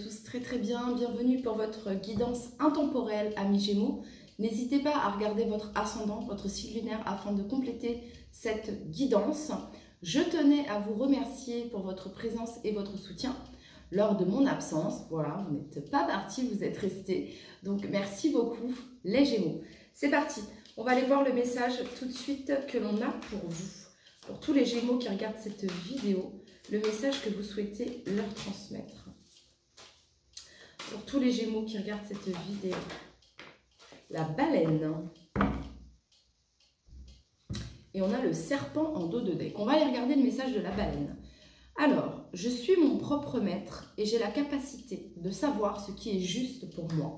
tous très très bien, bienvenue pour votre guidance intemporelle, amis Gémeaux. N'hésitez pas à regarder votre ascendant, votre signe lunaire afin de compléter cette guidance. Je tenais à vous remercier pour votre présence et votre soutien lors de mon absence. Voilà, vous n'êtes pas partis, vous êtes restés. Donc merci beaucoup les Gémeaux. C'est parti, on va aller voir le message tout de suite que l'on a pour vous. Pour tous les Gémeaux qui regardent cette vidéo, le message que vous souhaitez leur transmettre. Pour tous les Gémeaux qui regardent cette vidéo, la baleine. Et on a le serpent en dos de deck. On va aller regarder le message de la baleine. Alors, je suis mon propre maître et j'ai la capacité de savoir ce qui est juste pour moi.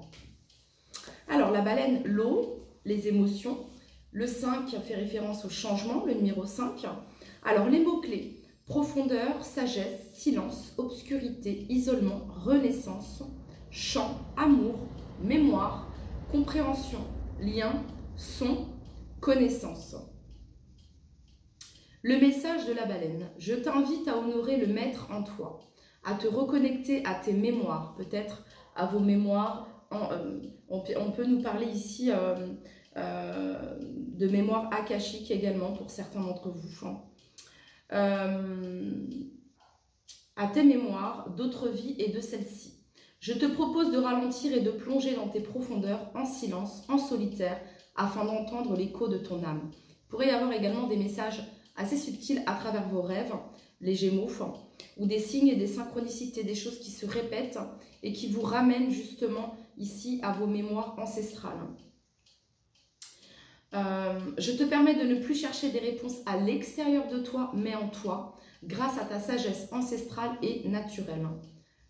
Alors, la baleine, l'eau, les émotions. Le 5 fait référence au changement, le numéro 5. Alors, les mots-clés, profondeur, sagesse, silence, obscurité, isolement, renaissance, chant, amour, mémoire, compréhension, lien, son, connaissance. Le message de la baleine. Je t'invite à honorer le maître en toi, à te reconnecter à tes mémoires, peut-être à vos mémoires. On peut nous parler ici de mémoire akashique également pour certains d'entre vous. À tes mémoires d'autres vies et de celle-ci. Je te propose de ralentir et de plonger dans tes profondeurs en silence, en solitaire, afin d'entendre l'écho de ton âme. Il pourrait y avoir également des messages assez subtils à travers vos rêves, les Gémeaux, ou des signes et des synchronicités, des choses qui se répètent et qui vous ramènent justement ici à vos mémoires ancestrales. Je te permets de ne plus chercher des réponses à l'extérieur de toi, mais en toi, grâce à ta sagesse ancestrale et naturelle.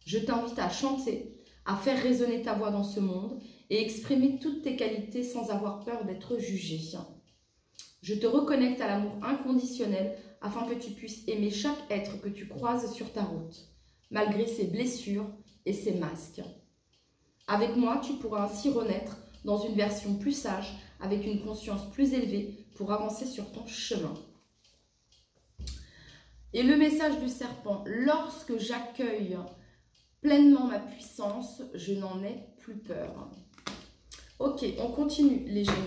Je t'invite à chanter, à faire résonner ta voix dans ce monde et exprimer toutes tes qualités sans avoir peur d'être jugé. Je te reconnecte à l'amour inconditionnel afin que tu puisses aimer chaque être que tu croises sur ta route, malgré ses blessures et ses masques. Avec moi, tu pourras ainsi renaître dans une version plus sage, avec une conscience plus élevée pour avancer sur ton chemin. Et le message du serpent, lorsque j'accueille pleinement ma puissance, je n'en ai plus peur. Ok, on continue les Gémeaux.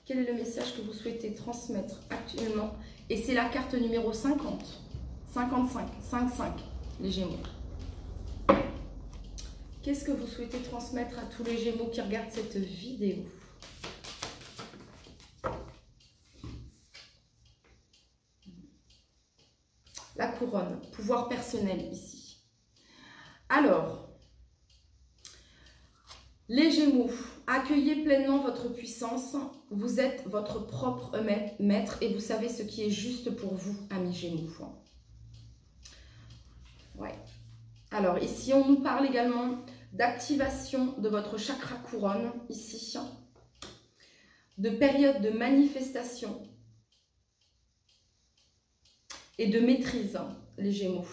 Quel est le message que vous souhaitez transmettre actuellement? Et c'est la carte numéro 50, 55, 55, les Gémeaux. Qu'est-ce que vous souhaitez transmettre à tous les Gémeaux qui regardent cette vidéo? La couronne, pouvoir personnel ici. Alors, les Gémeaux, accueillez pleinement votre puissance. Vous êtes votre propre maître et vous savez ce qui est juste pour vous, amis Gémeaux. Ouais. Alors, ici, on nous parle également d'activation de votre chakra couronne, ici, de période de manifestation et de maîtrise, les Gémeaux.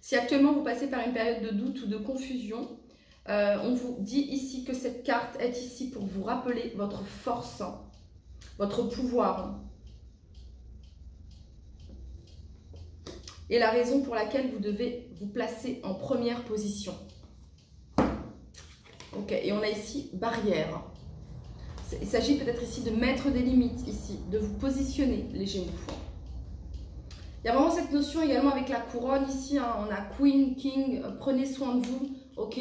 Si actuellement vous passez par une période de doute ou de confusion, on vous dit ici que cette carte est ici pour vous rappeler votre force, votre pouvoir. Et la raison pour laquelle vous devez vous placer en première position. Ok, et on a ici barrière. Il s'agit peut-être ici de mettre des limites, ici, de vous positionner, les Gémeaux. Il y a vraiment cette notion également avec la couronne ici, hein, on a Queen, King, prenez soin de vous, ok.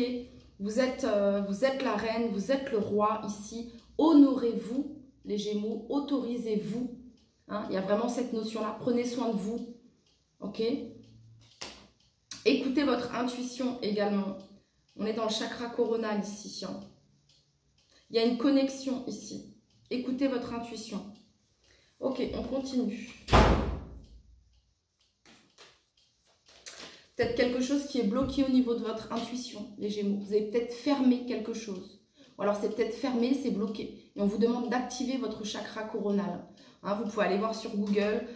Vous êtes la reine, vous êtes le roi ici, honorez-vous, les Gémeaux, autorisez-vous. Hein, il y a vraiment cette notion-là, prenez soin de vous. Ok. Écoutez votre intuition également. On est dans le chakra coronal ici. Hein. Il y a une connexion ici. Écoutez votre intuition. Ok, on continue. Peut-être quelque chose qui est bloqué au niveau de votre intuition, les Gémeaux. Vous avez peut-être fermé quelque chose. Ou alors c'est peut-être fermé, c'est bloqué. Et on vous demande d'activer votre chakra coronal. Hein, vous pouvez aller voir sur Google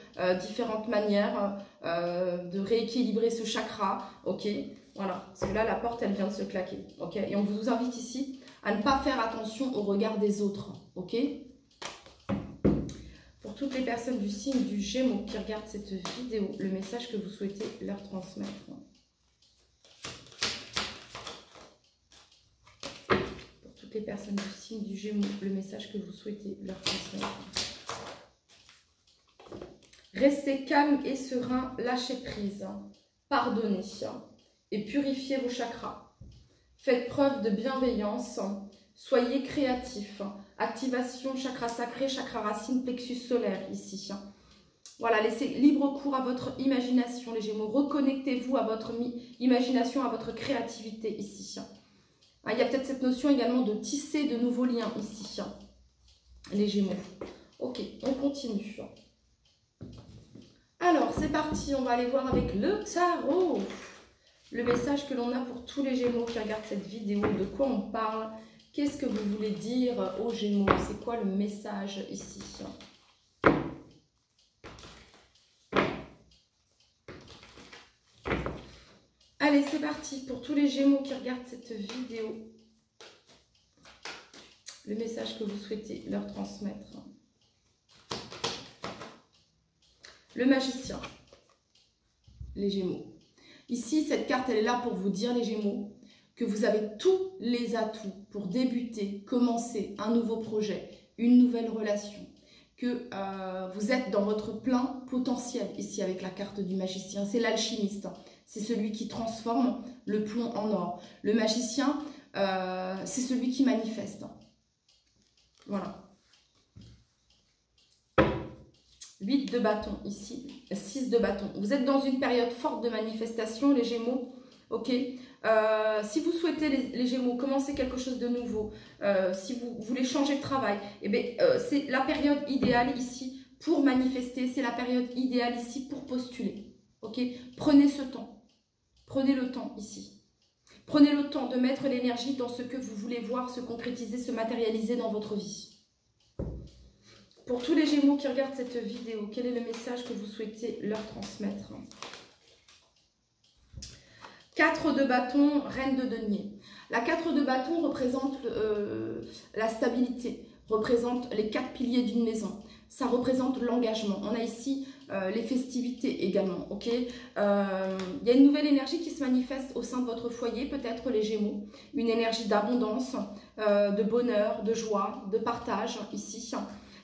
différentes manières de rééquilibrer ce chakra. Ok, voilà. Parce que là, la porte, elle vient de se claquer. Ok, et on vous invite ici à ne pas faire attention au regard des autres. Ok. Pour toutes les personnes du signe du Gémeaux qui regardent cette vidéo, le message que vous souhaitez leur transmettre. Pour toutes les personnes du signe du Gémeaux, le message que vous souhaitez leur transmettre. Restez calme et serein, lâchez prise, pardonnez et purifiez vos chakras. Faites preuve de bienveillance, soyez créatifs. Activation chakra sacré, chakra racine, plexus solaire ici. Voilà, laissez libre cours à votre imagination, les Gémeaux. Reconnectez-vous à votre imagination, à votre créativité ici. Il y a peut-être cette notion également de tisser de nouveaux liens ici, les Gémeaux. Ok, on continue. Alors, c'est parti, on va aller voir avec le tarot. Le message que l'on a pour tous les Gémeaux qui regardent cette vidéo, de quoi on parle, qu'est-ce que vous voulez dire aux Gémeaux, c'est quoi le message ici? Allez, c'est parti pour tous les Gémeaux qui regardent cette vidéo. Le message que vous souhaitez leur transmettre. Le magicien, les Gémeaux. Ici, cette carte, elle est là pour vous dire, les Gémeaux, que vous avez tous les atouts pour débuter, commencer un nouveau projet, une nouvelle relation, que vous êtes dans votre plein potentiel ici avec la carte du magicien. C'est l'alchimiste, c'est celui qui transforme le plomb en or. Le magicien, c'est celui qui manifeste. Voilà. 8 de bâton ici, 6 de bâton. Vous êtes dans une période forte de manifestation, les Gémeaux. Ok. Si vous souhaitez, les Gémeaux, commencer quelque chose de nouveau, si vous voulez changer de travail, eh bien, c'est la période idéale ici pour manifester. C'est la période idéale ici pour postuler. Ok. Prenez ce temps. Prenez le temps ici. Prenez le temps de mettre l'énergie dans ce que vous voulez voir se concrétiser, se matérialiser dans votre vie. Pour tous les Gémeaux qui regardent cette vidéo, quel est le message que vous souhaitez leur transmettre? 4 de bâton, reine de denier. La 4 de bâton représente la stabilité, représente les 4 piliers d'une maison. Ça représente l'engagement. On a ici les festivités également. Ok. Il y a une nouvelle énergie qui se manifeste au sein de votre foyer, peut-être les Gémeaux. Une énergie d'abondance, de bonheur, de joie, de partage ici.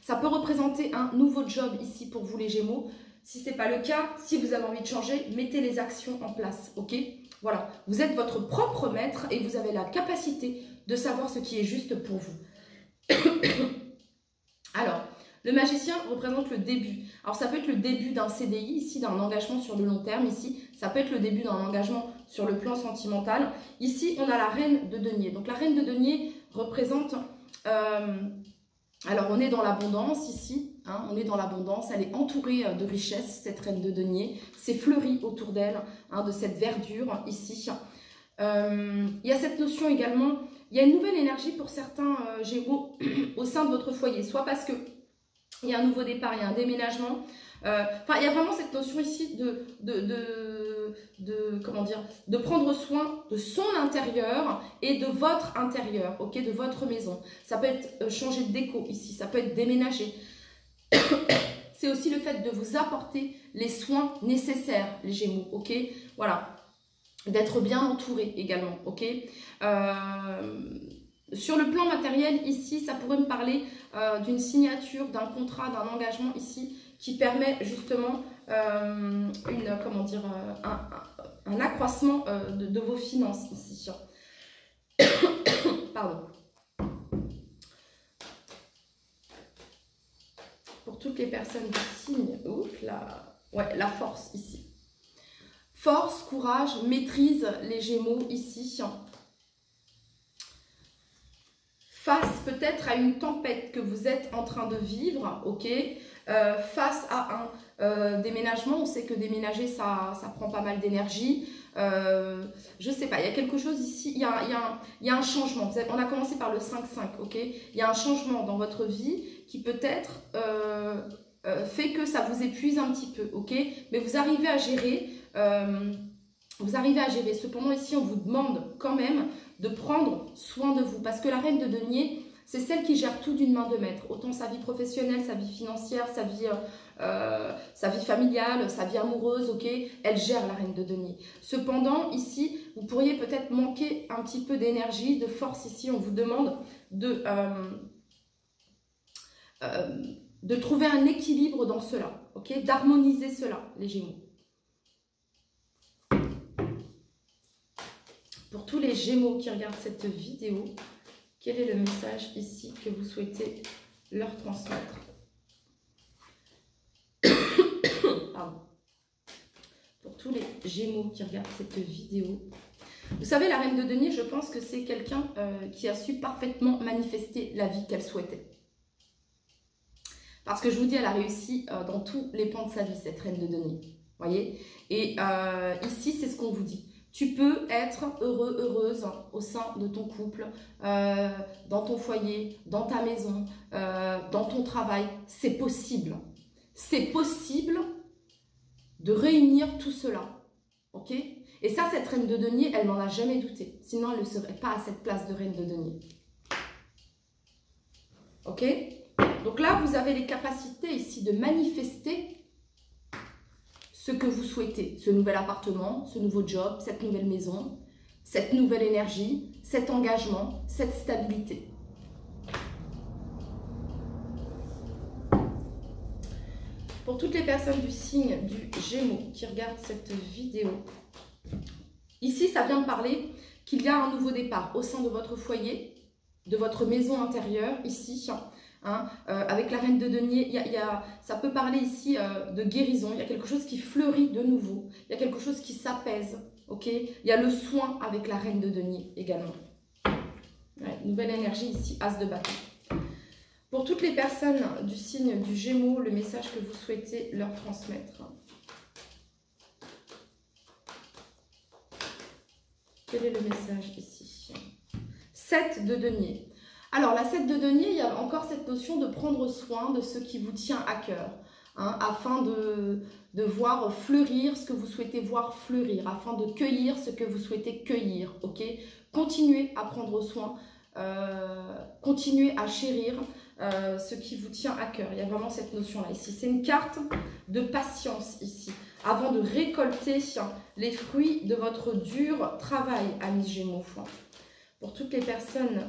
Ça peut représenter un nouveau job ici pour vous les Gémeaux. Si ce n'est pas le cas, si vous avez envie de changer, mettez les actions en place. Ok. Voilà, vous êtes votre propre maître et vous avez la capacité de savoir ce qui est juste pour vous. Alors, le magicien représente le début. Alors, ça peut être le début d'un CDI, ici, d'un engagement sur le long terme, ici. Ça peut être le début d'un engagement sur le plan sentimental. Ici, on a la reine de denier. Donc, la reine de denier représente... alors, on est dans l'abondance ici, hein, on est dans l'abondance, elle est entourée de richesses, cette reine de denier, c'est fleuri autour d'elle, hein, de cette verdure ici. Il y a cette notion également, il y a une nouvelle énergie pour certains Gémeaux au sein de votre foyer, soit parce que il y a un nouveau départ, il y a un déménagement, enfin, il y a vraiment cette notion ici comment dire, de prendre soin de son intérieur et de votre intérieur, ok, de votre maison. Ça peut être changer de déco ici, ça peut être déménager. C'est aussi le fait de vous apporter les soins nécessaires, les Gémeaux, ok. Voilà, d'être bien entouré également, ok. Sur le plan matériel, ici, ça pourrait me parler d'une signature, d'un contrat, d'un engagement ici qui permet justement comment dire, un accroissement de vos finances ici. Pardon. Pour toutes les personnes du signe, ouais, la force ici. Force, courage, maîtrise les Gémeaux ici. Face peut-être à une tempête que vous êtes en train de vivre, ok, face à un déménagement, on sait que déménager, ça prend pas mal d'énergie. Je sais pas, il y a quelque chose ici, il y a un changement. On a commencé par le 5-5, ok. Il y a un changement dans votre vie qui peut-être fait que ça vous épuise un petit peu, ok. Mais vous arrivez à gérer. Cependant, ici, on vous demande quand même de prendre soin de vous. Parce que la reine de denier, c'est celle qui gère tout d'une main de maître. Autant sa vie professionnelle, sa vie financière, sa vie familiale, sa vie amoureuse, ok, elle gère la reine de denier. Cependant, ici, vous pourriez peut-être manquer un petit peu d'énergie, de force. Ici, on vous demande de trouver un équilibre dans cela, ok, d'harmoniser cela, les Gémeaux. Pour tous les Gémeaux qui regardent cette vidéo, quel est le message ici que vous souhaitez leur transmettre? Pardon. Pour tous les Gémeaux qui regardent cette vidéo, vous savez, la reine de denier, je pense que c'est quelqu'un qui a su parfaitement manifester la vie qu'elle souhaitait. Parce que je vous dis, elle a réussi dans tous les pans de sa vie, cette reine de denier. Voyez? Et ici, c'est ce qu'on vous dit. Tu peux être heureux, heureuse au sein de ton couple, dans ton foyer, dans ta maison, dans ton travail. C'est possible. C'est possible de réunir tout cela. Ok? Et ça, cette reine de denier, elle n'en a jamais douté. Sinon, elle ne serait pas à cette place de reine de denier. Ok? Donc là, vous avez les capacités ici de manifester ce que vous souhaitez, ce nouvel appartement, ce nouveau job, cette nouvelle maison, cette nouvelle énergie, cet engagement, cette stabilité. Pour toutes les personnes du signe du Gémeaux qui regardent cette vidéo, ici, ça vient de parler qu'il y a un nouveau départ au sein de votre foyer, de votre maison intérieure, ici. Hein, avec la reine de denier, ça peut parler ici de guérison. Il y a quelque chose qui fleurit de nouveau. Il y a quelque chose qui s'apaise. Ok, il y a le soin avec la reine de denier également. Ouais, nouvelle énergie ici, as de bâton. Pour toutes les personnes du signe du Gémeaux, le message que vous souhaitez leur transmettre. Quel est le message ici? 7 de denier. Alors, la 7 de denier, il y a encore cette notion de prendre soin de ce qui vous tient à cœur, hein, afin de voir fleurir ce que vous souhaitez voir fleurir, afin de cueillir ce que vous souhaitez cueillir, ok? Continuez à prendre soin, continuez à chérir ce qui vous tient à cœur. Il y a vraiment cette notion-là ici. C'est une carte de patience ici, avant de récolter les fruits de votre dur travail, amis Gémeaux. Pour toutes les personnes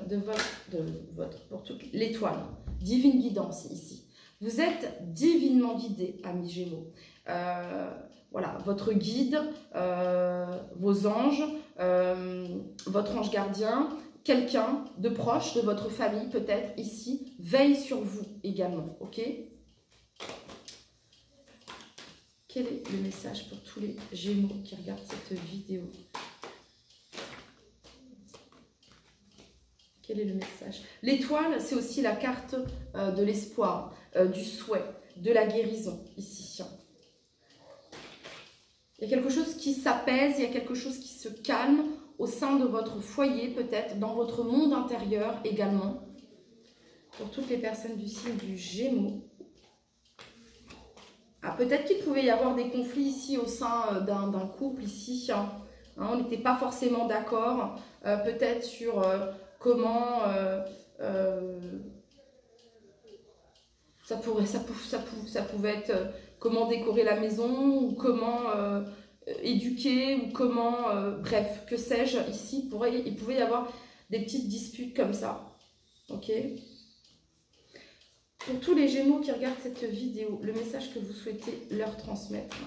pour toute l'étoile, divine guidance ici. Vous êtes divinement guidés, amis Gémeaux. Voilà, votre guide, vos anges, votre ange gardien, quelqu'un de proche de votre famille peut-être ici, veille sur vous également, ok? Quel est le message pour tous les Gémeaux qui regardent cette vidéo? Quel est le message? L'étoile, c'est aussi la carte de l'espoir, du souhait, de la guérison, ici. Il y a quelque chose qui s'apaise, il y a quelque chose qui se calme au sein de votre foyer, peut-être, dans votre monde intérieur également. Pour toutes les personnes du signe du Gémeaux. Ah, peut-être qu'il pouvait y avoir des conflits ici au sein d'un couple, ici. Hein, on n'était pas forcément d'accord, peut-être sur... comment ça pouvait être comment décorer la maison ou comment éduquer ou comment bref, que sais-je, ici il pouvait y avoir des petites disputes comme ça. Ok, pour tous les Gémeaux qui regardent cette vidéo, le message que vous souhaitez leur transmettre.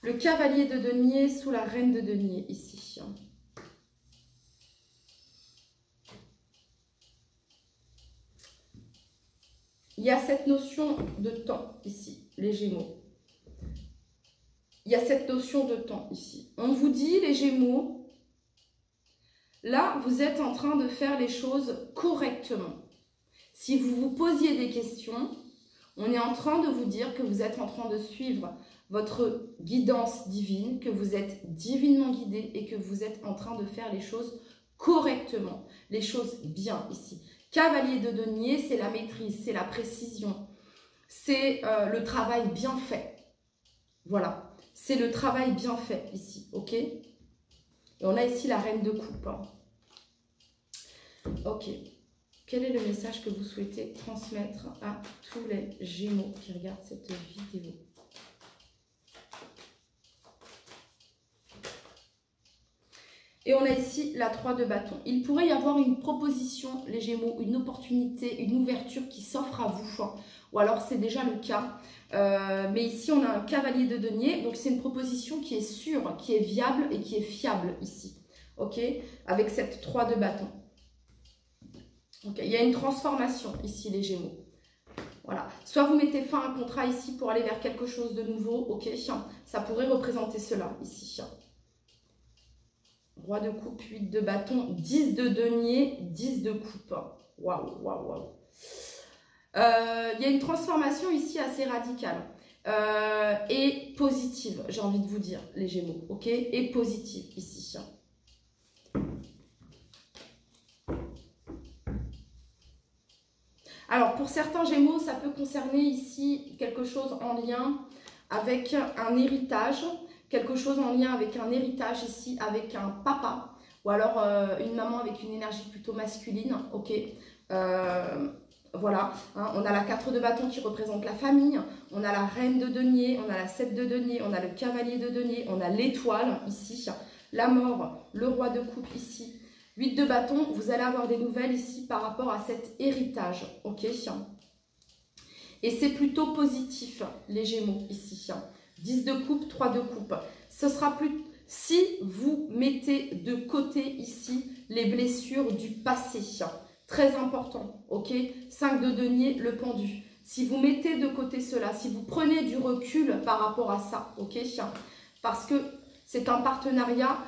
Le cavalier de denier sous la reine de denier ici. Il y a cette notion de temps ici, les Gémeaux. Il y a cette notion de temps ici. On vous dit, les Gémeaux, là, vous êtes en train de faire les choses correctement. Si vous vous posiez des questions, on est en train de vous dire que vous êtes en train de suivre votre guidance divine, que vous êtes divinement guidé et que vous êtes en train de faire les choses correctement, les choses bien ici. Cavalier de denier, c'est la maîtrise, c'est la précision, c'est le travail bien fait. Voilà, c'est le travail bien fait ici, ok? Et on a ici la reine de coupe. Hein. Ok. Quel est le message que vous souhaitez transmettre à tous les Gémeaux qui regardent cette vidéo? Et on a ici la 3 de bâton. Il pourrait y avoir une proposition, les Gémeaux, une opportunité, une ouverture qui s'offre à vous. Ou alors c'est déjà le cas. Mais ici, on a un cavalier de denier. Donc c'est une proposition qui est sûre, qui est viable et qui est fiable ici. Ok? Avec cette 3 de bâton. Okay. Il y a une transformation ici, les Gémeaux. Voilà. Soit vous mettez fin à un contrat ici pour aller vers quelque chose de nouveau. Ok? Ça pourrait représenter cela ici. Roi de coupe, 8 de bâton, 10 de denier, 10 de coupe. Waouh, waouh, waouh. Il y a une transformation ici assez radicale et positive, j'ai envie de vous dire, les Gémeaux. Ok? Et positive ici. Alors, pour certains Gémeaux, ça peut concerner ici quelque chose en lien avec un héritage. Quelque chose en lien avec un héritage ici, avec un papa, ou alors une maman avec une énergie plutôt masculine, ok. Voilà, hein, on a la 4 de bâton qui représente la famille, on a la reine de denier, on a la 7 de denier, on a le cavalier de denier, on a l'étoile ici, la mort, le roi de coupe ici, 8 de bâton, vous allez avoir des nouvelles ici par rapport à cet héritage, ok. Et c'est plutôt positif, les Gémeaux ici. 10 de coupe, 3 de coupe. Ce sera plus... Si vous mettez de côté ici les blessures du passé, très important, ok. 5 de denier, le pendu. Si vous mettez de côté cela, si vous prenez du recul par rapport à ça, ok. Parce que c'est un partenariat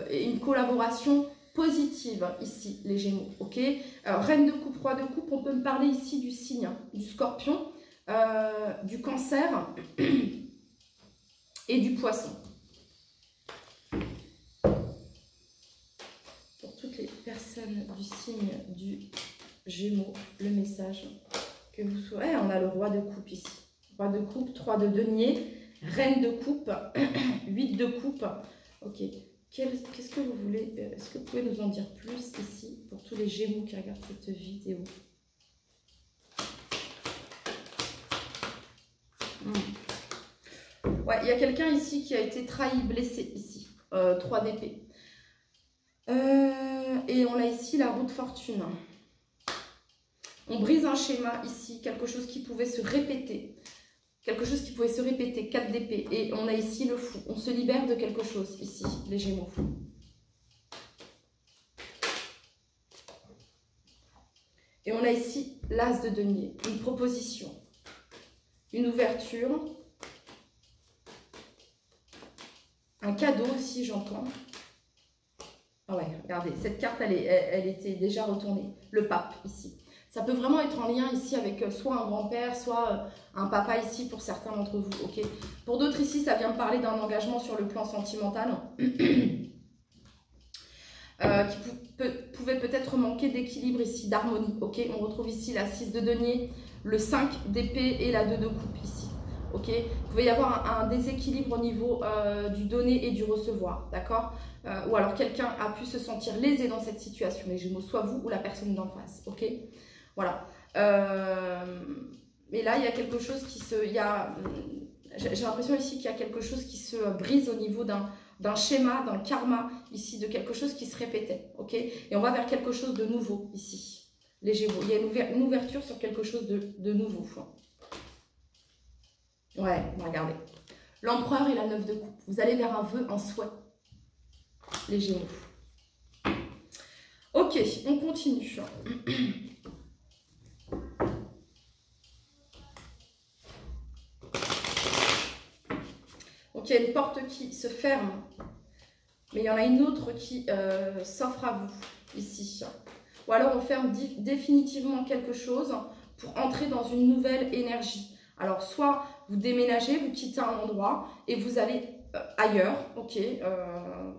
et une collaboration positive ici, les Gémeaux, ok. Reine de coupe, roi de coupe, on peut me parler ici du signe, du scorpion, du cancer et du poisson. Pour toutes les personnes du signe du Gémeaux, le message que vous souhaitez. On a le roi de coupe ici. Roi de coupe, 3 de denier, reine de coupe, 8 de coupe. Ok. Qu'est-ce que vous voulez? Est-ce que vous pouvez nous en dire plus ici pour tous les Gémeaux qui regardent cette vidéo? Ouais, il y a quelqu'un ici qui a été trahi, blessé ici. 3 d'épée. Et on a ici la roue de fortune. On brise un schéma ici, quelque chose qui pouvait se répéter. Quelque chose qui pouvait se répéter, 4 d'épée. Et on a ici le fou. On se libère de quelque chose ici, les Gémeaux. Et on a ici l'as de denier, une proposition, une ouverture, un cadeau aussi, j'entends. Ah ouais, regardez, cette carte, elle était déjà retournée. Le pape, ici. Ça peut vraiment être en lien ici avec soit un grand-père, soit un papa ici pour certains d'entre vous, ok. Pour d'autres ici, ça vient me parler d'un engagement sur le plan sentimental qui pouvait peut-être manquer d'équilibre ici, d'harmonie, ok. On retrouve ici la 6 de denier, le 5 d'épée et la 2 de coupe ici, ok. Il pouvait y avoir un déséquilibre au niveau du donner et du recevoir, d'accord. Ou alors quelqu'un a pu se sentir lésé dans cette situation, les Gémeaux, soit vous ou la personne d'en face, ok. Voilà. Mais là, il y a quelque chose qui se... J'ai l'impression ici qu'il y a quelque chose qui se brise au niveau d'un schéma, d'un karma, ici, de quelque chose qui se répétait, ok. Et on va vers quelque chose de nouveau, ici, les Gémeaux. Il y a une ouverture sur quelque chose de nouveau. Ouais, regardez. L'empereur et la 9 de coupe. Vous allez vers un vœu, un souhait, les Gémeaux. Ok, on continue. Donc il y a une porte qui se ferme, mais il y en a une autre qui s'offre à vous, ici. Ou alors on ferme définitivement quelque chose pour entrer dans une nouvelle énergie. Alors soit vous déménagez, vous quittez un endroit et vous allez ailleurs, ok,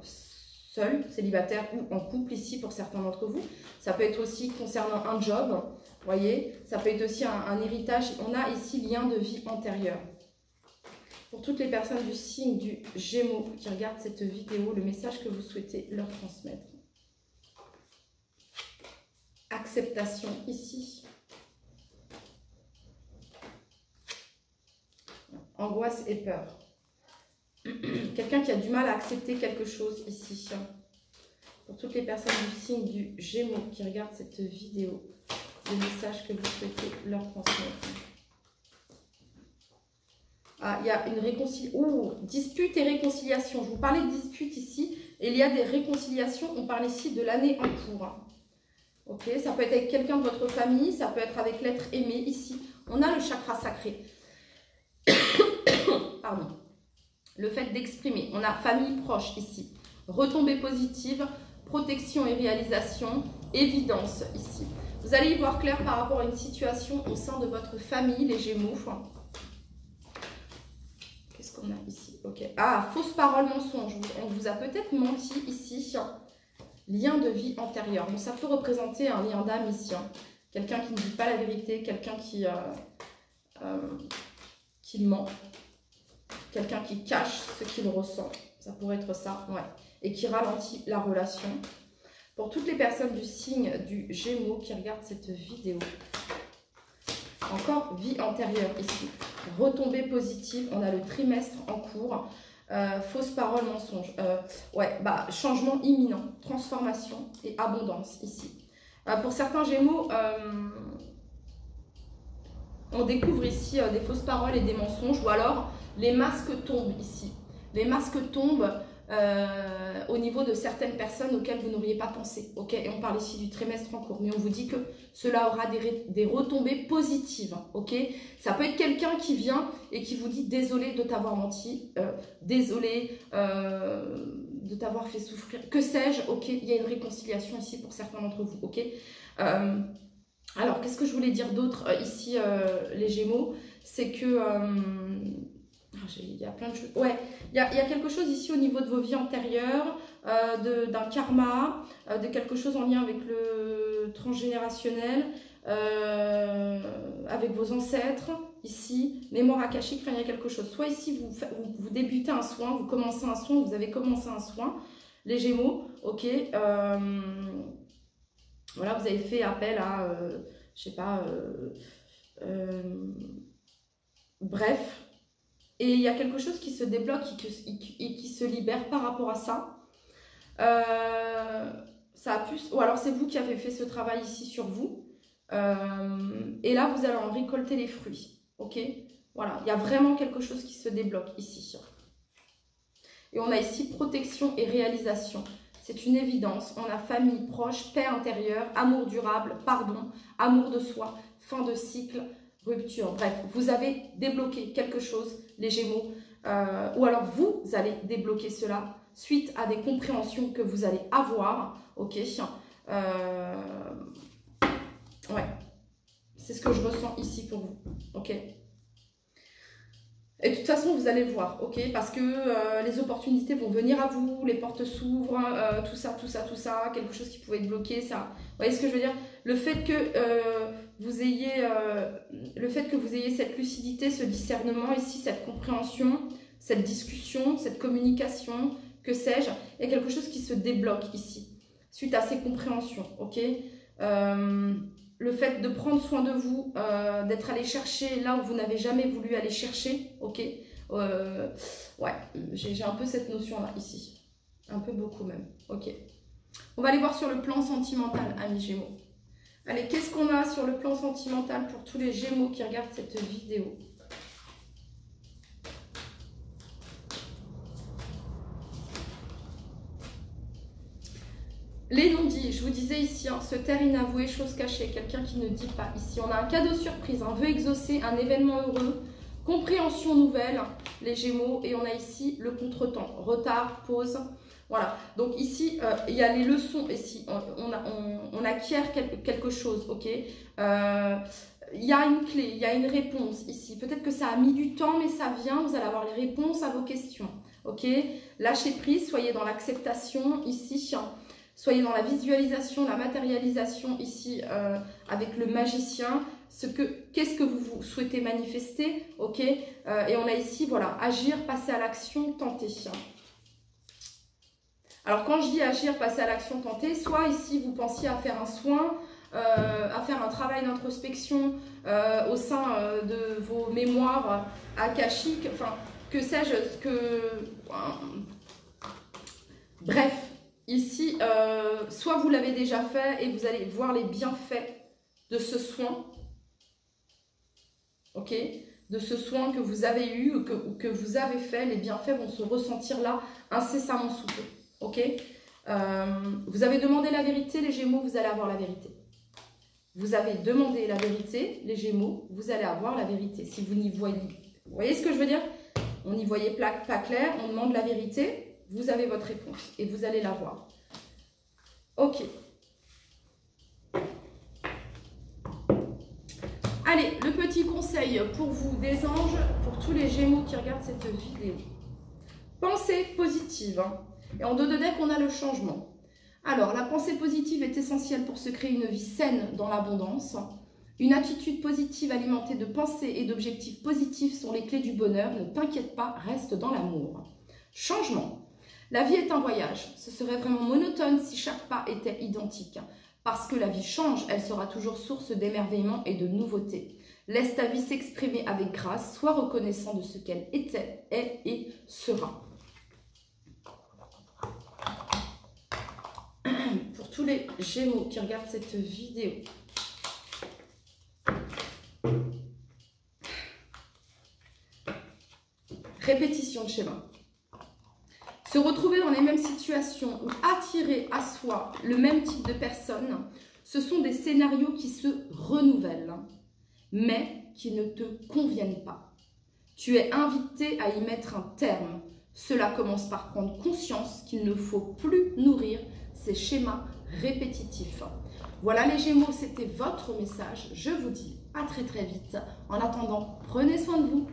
seul, célibataire ou en couple ici pour certains d'entre vous. Ça peut être aussi concernant un job, vous voyez, ça peut être aussi un héritage. On a ici lien de vie antérieur. Pour toutes les personnes du signe du Gémeaux qui regardent cette vidéo, le message que vous souhaitez leur transmettre. acceptation ici. Angoisse et peur. Quelqu'un qui a du mal à accepter quelque chose ici. Pour toutes les personnes du signe du Gémeaux qui regardent cette vidéo, le message que vous souhaitez leur transmettre. Ah, il y a une réconciliation. Oh, dispute et réconciliation. Je vous parlais de dispute ici. Et il y a des réconciliations. On parle ici de l'année en cours. Ok, ça peut être avec quelqu'un de votre famille. Ça peut être avec l'être aimé ici. On a le chakra sacré. Pardon. Le fait d'exprimer. On a famille proche ici. Retombée positive, protection et réalisation, évidence ici. Vous allez y voir clair par rapport à une situation au sein de votre famille, les Gémeaux. Qu'est-ce qu'on a ici? Ok. Ah, fausse parole, mensonge. On vous a peut-être menti ici. Lien de vie antérieure. Donc ça peut représenter un lien d'âme ici. Quelqu'un qui ne dit pas la vérité, quelqu'un qui ment. Quelqu'un qui cache ce qu'il ressent. Ça pourrait être ça, ouais. Et qui ralentit la relation. Pour toutes les personnes du signe du Gémeaux qui regardent cette vidéo. Encore vie antérieure ici. Retombée positive. On a le trimestre en cours. Fausse parole, mensonge. Ouais, bah, changement imminent. Transformation et abondance ici. Pour certains Gémeaux, on découvre ici des fausses paroles et des mensonges. Ou alors, les masques tombent ici. Les masques tombent au niveau de certaines personnes auxquelles vous n'auriez pas pensé. Ok, et on parle ici du trimestre en cours. Mais on vous dit que cela aura des retombées positives. Ok, ça peut être quelqu'un qui vient et qui vous dit désolé de t'avoir menti, désolé de t'avoir fait souffrir. Que sais-je? Ok, il y a une réconciliation ici pour certains d'entre vous. Ok. Alors, qu'est-ce que je voulais dire d'autre ici, les Gémeaux? C'est que il y a plein de choses. Ouais, il y a quelque chose ici au niveau de vos vies antérieures, d'un karma, de quelque chose en lien avec le transgénérationnel, avec vos ancêtres, ici, mémoire akashique, enfin il y a quelque chose. Soit ici, vous débutez un soin, vous commencez un soin, vous avez commencé un soin, les Gémeaux, ok. Voilà, vous avez fait appel à, je sais pas, bref. Et il y a quelque chose qui se débloque et qui se libère par rapport à ça. Ça a pu... Ou alors c'est vous qui avez fait ce travail ici sur vous. Et là, vous allez en récolter les fruits. Ok? Voilà, il y a vraiment quelque chose qui se débloque ici. Et on a ici protection et réalisation. C'est une évidence. On a famille proche, paix intérieure, amour durable, pardon, amour de soi, fin de cycle, rupture. Bref, vous avez débloqué quelque chose, les Gémeaux, ou alors vous allez débloquer cela suite à des compréhensions que vous allez avoir, ok. Ouais, c'est ce que je ressens ici pour vous, ok. Et de toute façon, vous allez le voir, ok, parce que les opportunités vont venir à vous, les portes s'ouvrent, tout ça, quelque chose qui pouvait être bloqué, ça. Vous voyez ce que je veux dire? Le fait que vous ayez cette lucidité, ce discernement ici, cette compréhension, cette discussion, cette communication, que sais-je, il y a quelque chose qui se débloque ici, suite à ces compréhensions, ok. Le fait de prendre soin de vous, d'être allé chercher là où vous n'avez jamais voulu aller chercher, ok. Ouais, j'ai un peu cette notion-là ici. Un peu beaucoup même, ok. On va aller voir sur le plan sentimental, amis Gémeaux. Allez, qu'est-ce qu'on a sur le plan sentimental pour tous les Gémeaux qui regardent cette vidéo? Les non-dits, je vous disais ici, se taire inavoué, chose cachée, quelqu'un qui ne dit pas. Ici, on a un cadeau surprise, un vœu exaucé, un événement heureux, compréhension nouvelle, les Gémeaux. Et on a ici le contretemps, retard, pause. Voilà, donc ici, il y a les leçons. Ici, on acquiert quelque chose, ok. Il y a une clé, il y a une réponse ici. Peut-être que ça a mis du temps, mais ça vient. Vous allez avoir les réponses à vos questions, ok. Lâchez prise, soyez dans l'acceptation ici. Soyez dans la visualisation, la matérialisation ici avec le magicien. Qu'est-ce que vous souhaitez manifester, ok. Et on a ici, voilà, agir, passer à l'action, tenter. Alors quand je dis agir, passer à l'action, tenter, soit ici vous pensiez à faire un soin, à faire un travail d'introspection au sein de vos mémoires akashiques, enfin, que sais-je, bref, ici, soit vous l'avez déjà fait et vous allez voir les bienfaits de ce soin, ok, de ce soin que vous avez eu ou que vous avez fait. Les bienfaits vont se ressentir là incessamment sous peu, ok. Vous avez demandé la vérité, les Gémeaux, vous allez avoir la vérité. Vous avez demandé la vérité, les Gémeaux, vous allez avoir la vérité. Si vous n'y voyez, vous voyez ce que je veux dire? On n'y voyait pas clair, on demande la vérité, vous avez votre réponse et vous allez l'avoir. Ok. Allez, le petit conseil pour vous des anges, pour tous les Gémeaux qui regardent cette vidéo. Pensée positive. Et en 2 de deck, on a le changement. Alors, la pensée positive est essentielle pour se créer une vie saine dans l'abondance. Une attitude positive alimentée de pensées et d'objectifs positifs sont les clés du bonheur. Ne t'inquiète pas, reste dans l'amour. Changement. La vie est un voyage. Ce serait vraiment monotone si chaque pas était identique. Parce que la vie change, elle sera toujours source d'émerveillement et de nouveautés. Laisse ta vie s'exprimer avec grâce, sois reconnaissant de ce qu'elle était, est et sera. Pour tous les Gémeaux qui regardent cette vidéo, répétition de schéma. Se retrouver dans les mêmes situations ou attirer à soi le même type de personnes, ce sont des scénarios qui se renouvellent, mais qui ne te conviennent pas. Tu es invité à y mettre un terme. Cela commence par prendre conscience qu'il ne faut plus nourrir ces schémas répétitifs. Voilà les Gémeaux, c'était votre message. Je vous dis à très très vite. En attendant, prenez soin de vous.